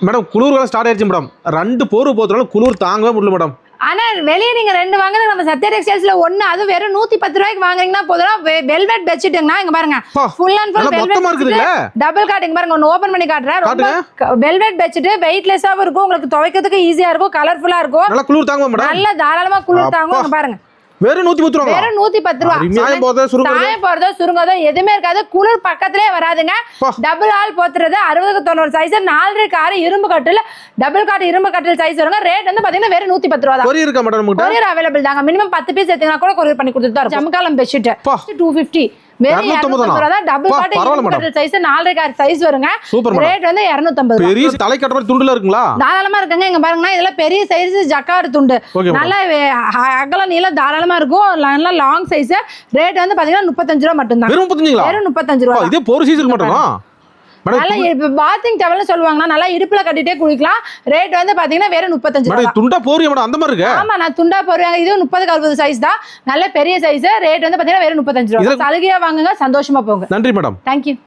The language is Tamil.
மேடம் குளிர் காலம் ஸ்டார்ட் ஆயிடுச்சு மேடம். 2 போர்வை போத்துறாலும் குளிர் தாங்கவே முடியல மேடம். ஆனா வெளியே நீங்க 2 வாங்குறது நம்ம சத்யா டெக்ஸ்டைல்ஸ்ல 1 அது வெறும் 110 ரூபாய்க்கு வாங்குறீங்கன்னா போதும். வெல்வெட் பெட்ஷீட்ங்கனா இங்க பாருங்க full and full velvet double God. இங்க பாருங்க ஒன்னு ஓபன் பண்ணி காட்டுறேன். ரொம்ப வெல்வெட் பெட்ஷீட் வெயிட்லெஸ்ஸாவும் இருக்கும், உங்களுக்கு துவைக்கிறதுக்கு ஈஸியா இருக்கும், கலர்ஃபுல்லா இருக்கும், நல்லா குளிர் தாங்குமா மேடம்? நல்ல தாராளமா குளிர் தாங்கும். இங்க பாருங்க வெறும் 110 ரூபாய். வெறும் 110 ரூபாய். சாயம் போறதோ சுருங்கதோ எதுவுமே இருக்காது. குளிர் பக்கத்திலே வராதுங்க. டபுள் ஆல் போத்துறது 60க்கு 90 சைஸ் 4க்கு 6 இரும்பு கட்டில் டபுள் காட் இரும்பு கட்டில் சைஸ் வருங்க. ரேட் வந்து பாத்தீங்கன்னா வெறும் 110 ரூபாய் தான். கொரியர் இருக்கா மேடம் உங்களுக்கு? கொரியர் அவேலபிள் தாங்க. மினிமம் 10 பீஸ் எடுத்தீங்கன்னா கூட கொரியர் பண்ணி கொடுத்துட்டு தான் இருக்கும். ஜம்காலம் பெட்ஷீட் 250 வெறும் 250 ரூபாய் தான். டபுள் காட் இரும்பு கட்டில் சைஸ் 4க்கு 6 சைஸ் வருங்க. ரேட் வந்து 250 ரூபாய். பெரிய தலை கட்ட மாதிரி துண்டுல இருக்குங்களா? தாராளமா இருக்குங்க. இங்க பாருங்க இதெல்லாம் பெரிய சைஸ் ஜக்கார்ட் துண்டு. நல்ல அகல நீளம் தாராளமா இருக்கும். நல்ல லாங் சைஸ். ரேட் வந்து பாத்தீங்கன்னா 35 ரூபாய் மட்டும் தான். வெறும் 35ங்களா? வெறும் 35 ரூபாய். இதே போர் சீசன் மட்டுமா? நல்ல பாத்திங் டவல்னு சொல்லுவாங்க. நல்லா இடுப்புல கட்டிட்டே குளிக்கலாம். ரேட் வந்து பாத்தீங்கன்னா வெறும் 35 ரூபாய். துண்டா போறியா மேடம்? அந்த மாதிரி இருக்கு. ஆமா நான் துண்டா போறேன். இது 30க்கு 60 சைஸ் தான். நல்ல பெரிய சைஸ். ரேட் வந்து பாத்தீங்கன்னா வெறும் 35 ரூபாய். சலுகையா வாங்குங்க, சந்தோஷமா போங்க. நன்றி மேடம். Thank you.